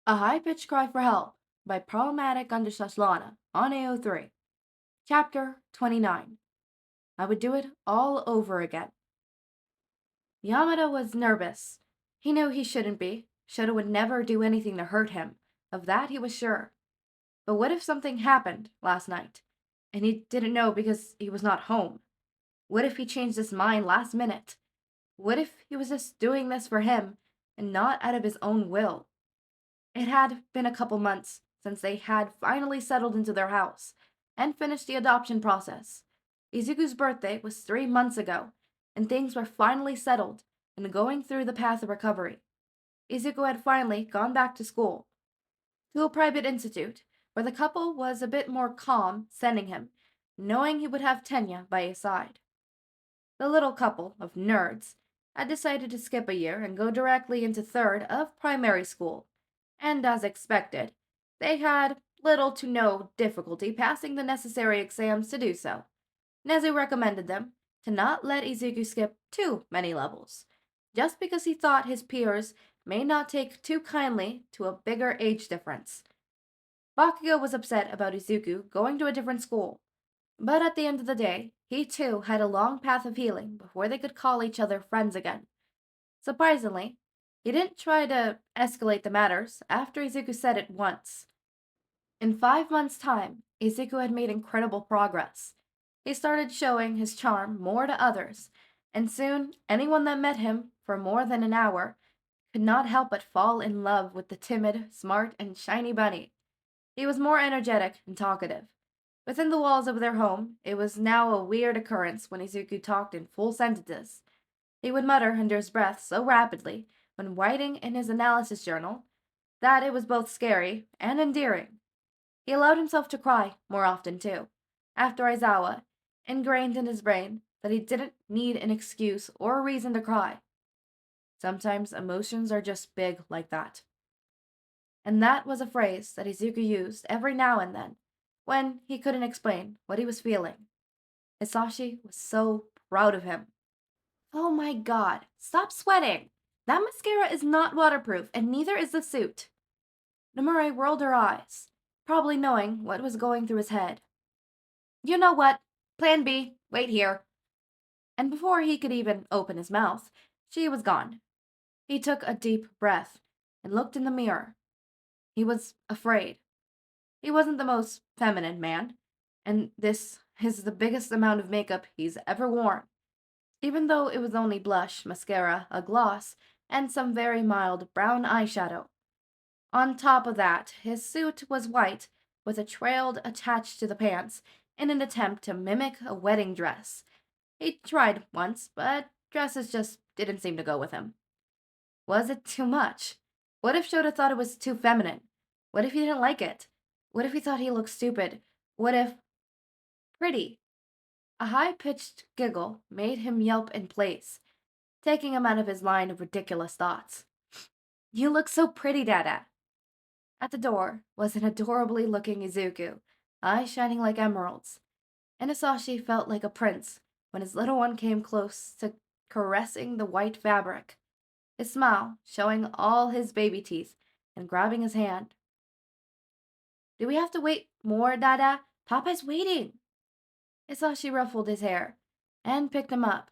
A High-Pitched Cry for Help by Problematic Lana on AO3. Chapter 29. I would do it all over again. Yamada was nervous. He knew he shouldn't be. Shouta would never do anything to hurt him. Of that he was sure. But what if something happened last night, and he didn't know because he was not home? What if he changed his mind last minute? What if he was just doing this for him, and not out of his own will? It had been a couple months since they had finally settled into their house and finished the adoption process. Izuku's birthday was 3 months ago, and things were finally settled and going through the path of recovery. Izuku had finally gone back to school, to a private institute, where the couple was a bit more calm sending him, knowing he would have Tenya by his side. The little couple of nerds had decided to skip a year and go directly into third of primary school, and as expected, they had little to no difficulty passing the necessary exams to do so. Nezu recommended them to not let Izuku skip too many levels, just because he thought his peers may not take too kindly to a bigger age difference. Bakugo was upset about Izuku going to a different school, but at the end of the day, he too had a long path of healing before they could call each other friends again. Surprisingly, he didn't try to escalate the matters after Izuku said it once. In 5 months' time, Izuku had made incredible progress. He started showing his charm more to others, and soon anyone that met him for more than an hour could not help but fall in love with the timid, smart, and shiny bunny. He was more energetic and talkative. Within the walls of their home, it was now a weird occurrence when Izuku talked in full sentences. He would mutter under his breath so rapidly when writing in his analysis journal that it was both scary and endearing. He allowed himself to cry more often, too, after Aizawa, ingrained in his brain that he didn't need an excuse or a reason to cry. Sometimes emotions are just big like that. And that was a phrase that Izuku used every now and then, when he couldn't explain what he was feeling. Hisashi was so proud of him. Oh my god, stop sweating! That mascara is not waterproof, and neither is the suit. Nomura rolled her eyes, probably knowing what was going through his head. You know what? Plan B, wait here. And before he could even open his mouth, she was gone. He took a deep breath and looked in the mirror. He was afraid. He wasn't the most feminine man, and this is the biggest amount of makeup he's ever worn. Even though it was only blush, mascara, a gloss, and some very mild brown eyeshadow. On top of that, his suit was white, with a trail attached to the pants, in an attempt to mimic a wedding dress. He tried once, but dresses just didn't seem to go with him. Was it too much? What if Shouta thought it was too feminine? What if he didn't like it? What if he thought he looked stupid? What if... Pretty. A high-pitched giggle made him yelp in place, taking him out of his line of ridiculous thoughts. You look so pretty, Dada. At the door was an adorably looking Izuku, eyes shining like emeralds, and Hisashi felt like a prince when his little one came close to caressing the white fabric, his smile showing all his baby teeth and grabbing his hand. Do we have to wait more, Dada? Papa's waiting. Hisashi ruffled his hair and picked him up.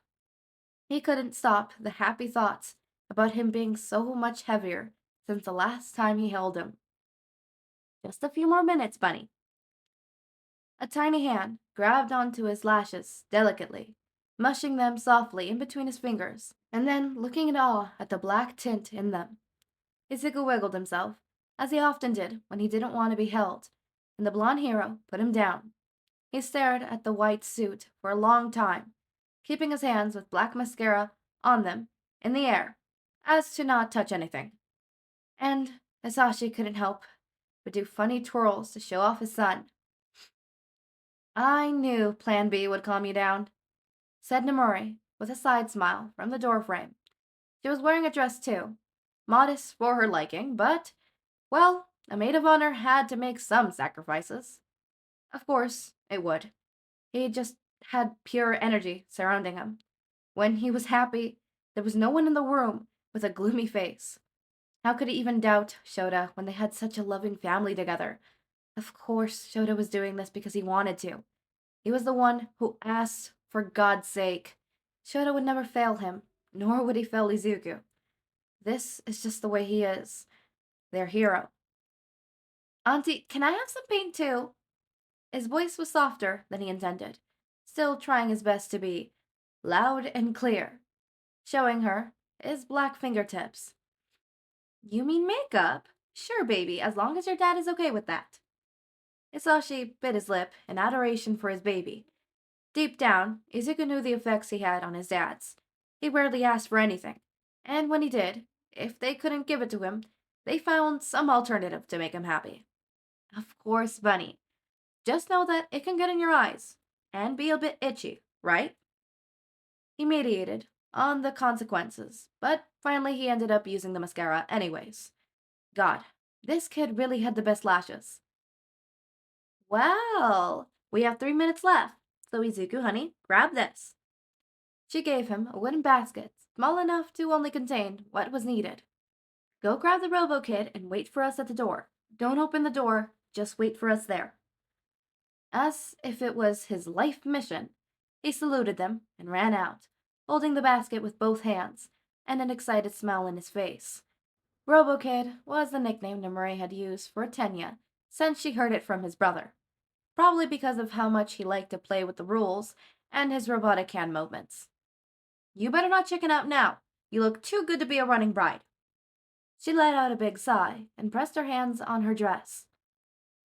He couldn't stop the happy thoughts about him being so much heavier since the last time he held him. Just a few more minutes, Bunny. A tiny hand grabbed onto his lashes delicately, mushing them softly in between his fingers, and then looking in awe at the black tint in them. Izuku wiggled himself, as he often did when he didn't want to be held, and the blonde hero put him down. He stared at the white suit for a long time, keeping his hands with black mascara on them in the air, as to not touch anything. And Hisashi couldn't help but do funny twirls to show off his son. I knew Plan B would calm you down, said Nomura, with a side smile from the doorframe. She was wearing a dress too, modest for her liking, but, well, a maid of honor had to make some sacrifices. Of course, it would. He just had pure energy surrounding him. When he was happy, there was no one in the room with a gloomy face. How could he even doubt Shouta when they had such a loving family together? Of course, Shouta was doing this because he wanted to. He was the one who asked for God's sake. Shouta would never fail him, nor would he fail Izuku. This is just the way he is, their hero. Auntie, can I have some paint too? His voice was softer than he intended, still trying his best to be loud and clear, showing her his black fingertips. You mean makeup? Sure, baby, as long as your dad is okay with that. Hisashi bit his lip in adoration for his baby. Deep down, Izuku knew the effects he had on his dads. He rarely asked for anything, and when he did, if they couldn't give it to him, they found some alternative to make him happy. Of course, Bunny. Just know that it can get in your eyes, and be a bit itchy, right? He mediated on the consequences, but finally he ended up using the mascara anyways. God, this kid really had the best lashes. Well, we have 3 minutes left, so Izuku, honey, grab this. She gave him a wooden basket, small enough to only contain what was needed. Go grab the Robo-Kid and wait for us at the door. Don't open the door, just wait for us there. As if it was his life mission, he saluted them and ran out, holding the basket with both hands, and an excited smile on his face. Robo-Kid was the nickname Nomura had used for Tenya since she heard it from his brother, probably because of how much he liked to play with the rules and his robotic hand movements. You better not chicken out now. You look too good to be a running bride. She let out a big sigh and pressed her hands on her dress.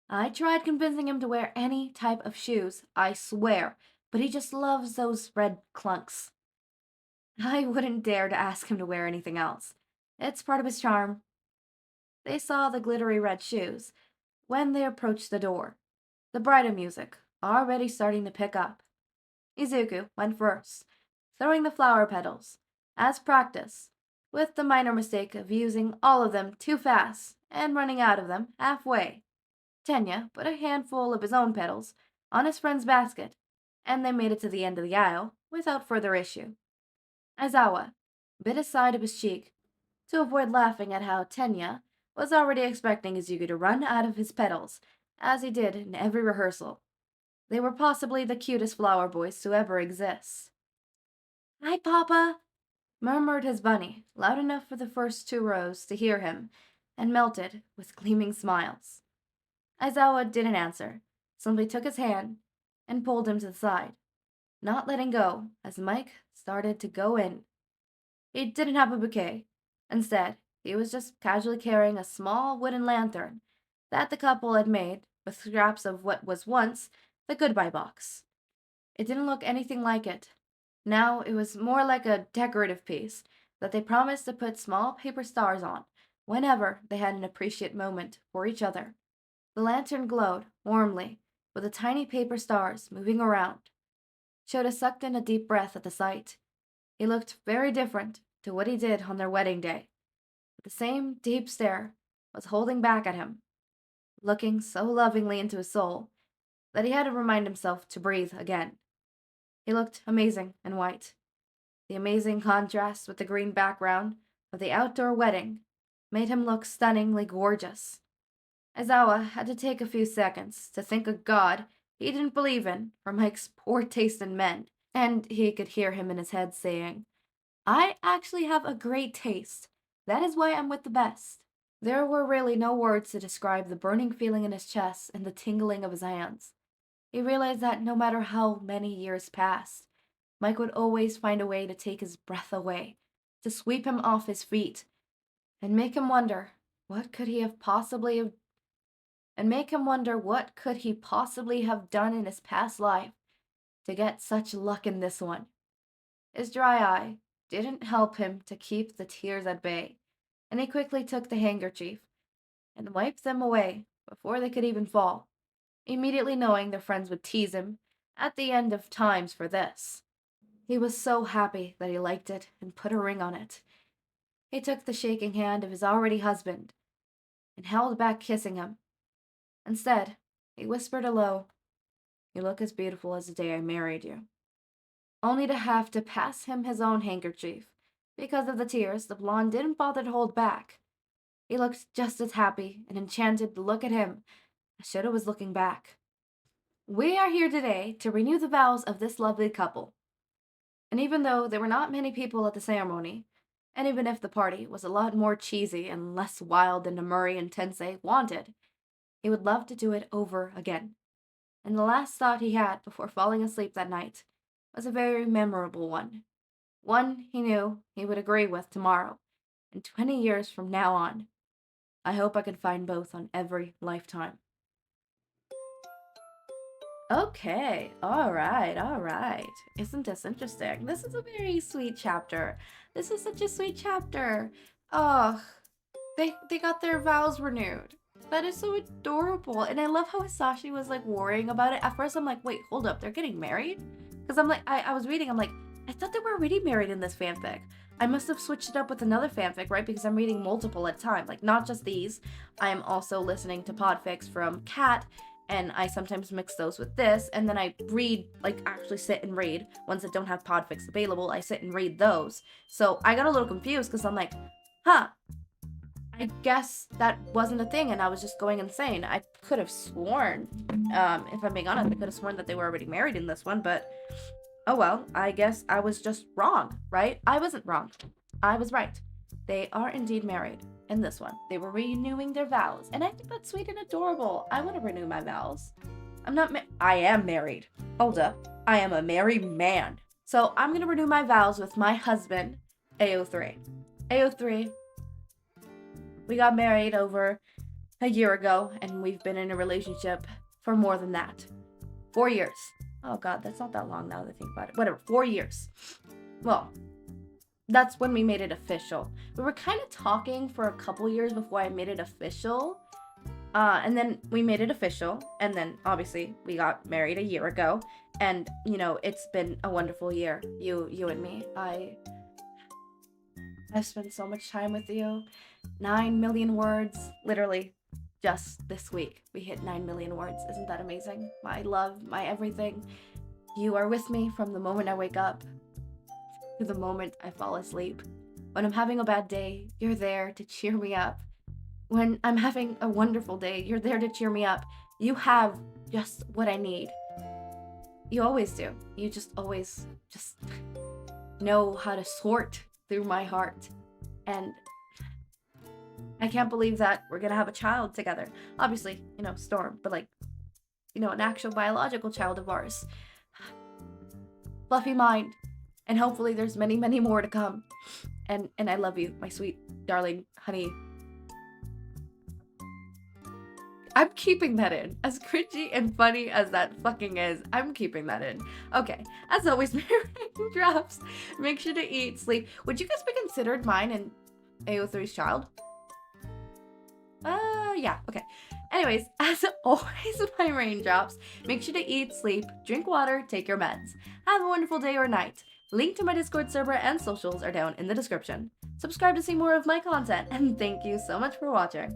I tried convincing him to wear any type of shoes, I swear, but he just loves those red clunks. I wouldn't dare to ask him to wear anything else. It's part of his charm. They saw the glittery red shoes when they approached the door, the bridal music already starting to pick up. Izuku went first, throwing the flower petals, as practice, with the minor mistake of using all of them too fast and running out of them halfway. Tenya put a handful of his own petals on his friend's basket, and they made it to the end of the aisle without further issue. Aizawa bit his side of his cheek to avoid laughing at how Tenya was already expecting Izuku to run out of his petals, as he did in every rehearsal. They were possibly the cutest flower boys to ever exist. Hi, Papa, murmured his bunny, loud enough for the first 2 rows to hear him, and melted with gleaming smiles. Aizawa didn't answer, simply took his hand and pulled him to the side, not letting go as Mike started to go in. He didn't have a bouquet. Instead, he was just casually carrying a small wooden lantern that the couple had made with scraps of what was once the goodbye box. It didn't look anything like it. Now it was more like a decorative piece that they promised to put small paper stars on whenever they had an appreciate moment for each other. The lantern glowed warmly, with the tiny paper stars moving around. Shouta sucked in a deep breath at the sight. He looked very different to what he did on their wedding day. But the same deep stare was holding back at him, looking so lovingly into his soul that he had to remind himself to breathe again. He looked amazing in white. The amazing contrast with the green background of the outdoor wedding made him look stunningly gorgeous. Aizawa had to take a few seconds to thank a god he didn't believe in for Mike's poor taste in men, and he could hear him in his head saying, I actually have a great taste. That is why I'm with the best. There were really no words to describe the burning feeling in his chest and the tingling of his hands. He realized that no matter how many years passed, Mike would always find a way to take his breath away, to sweep him off his feet, and make him wonder what could he possibly have done in his past life to get such luck in this one. His dry eye didn't help him to keep the tears at bay, and he quickly took the handkerchief and wiped them away before they could even fall, immediately knowing their friends would tease him at the end of times for this. He was so happy that he liked it and put a ring on it. He took the shaking hand of his already husband and held back kissing him. Instead, he whispered a low, You look as beautiful as the day I married you. Only to have to pass him his own handkerchief. Because of the tears, the blonde didn't bother to hold back. He looked just as happy and enchanted to look at him as Shouta was looking back. We are here today to renew the vows of this lovely couple. And even though there were not many people at the ceremony, and even if the party was a lot more cheesy and less wild than Namuri and Tensei wanted, he would love to do it over again. And the last thought he had before falling asleep that night was a very memorable one. One he knew he would agree with tomorrow, and 20 years from now on. I hope I can find both on every lifetime. Okay, alright. Isn't this interesting? This is a very sweet chapter. This is such a sweet chapter. Oh, they got their vows renewed. That is so adorable. And I love how Hisashi was like worrying about it. At first I'm like, wait, hold up, they're getting married? Because I'm like, I was reading, I'm like, I thought they were already married in this fanfic. I must have switched it up with another fanfic, right? Because I'm reading multiple at a time. Like, not just these. I am also listening to podfics from Cat, and I sometimes mix those with this, and then I read, like, actually sit and read. Ones that don't have podfics available, I sit and read those. So I got a little confused, because I'm like, huh, I guess that wasn't a thing, and I was just going insane. I could have sworn, if I'm being honest, I could have sworn that they were already married in this one, but oh well, I guess I was just wrong, right? I wasn't wrong. I was right. They are indeed married in this one. They were renewing their vows, and I think that's sweet and adorable. I want to renew my vows. I am married. Hold up. I am a married man. So I'm going to renew my vows with my husband, AO3. AO3, we got married over a year ago, and we've been in a relationship for more than that. 4 years. Oh god, that's not that long now that I think about it. Whatever, 4 years. Well, that's when we made it official. We were kind of talking for a couple years before I made it official. And then we made it official. And then, obviously, we got married a year ago. And, you know, it's been a wonderful year. You and me. I've spent so much time with you. 9 million words. Literally, just this week, we hit 9 million words. Isn't that amazing? My love, my everything. You are with me from the moment I wake up to the moment I fall asleep. When I'm having a bad day, you're there to cheer me up. When I'm having a wonderful day, you're there to cheer me up. You have just what I need. You always do. You just always just know how to sort through my heart. And I can't believe that we're gonna have a child together. Obviously, you know, Storm, but like, you know, an actual biological child of ours. Fluffy mind. And hopefully there's many, many more to come. And I love you, my sweet, darling, honey. I'm keeping that in. As cringy and funny as that fucking is, I'm keeping that in. Okay, as always, my raindrops. Make sure to eat, sleep. Would you guys be considered mine and AO3's child? Yeah, okay. Anyways, as always, my raindrops, make sure to eat, sleep, drink water, take your meds. Have a wonderful day or night. Link to my Discord server and socials are down in the description. Subscribe to see more of my content, and thank you so much for watching.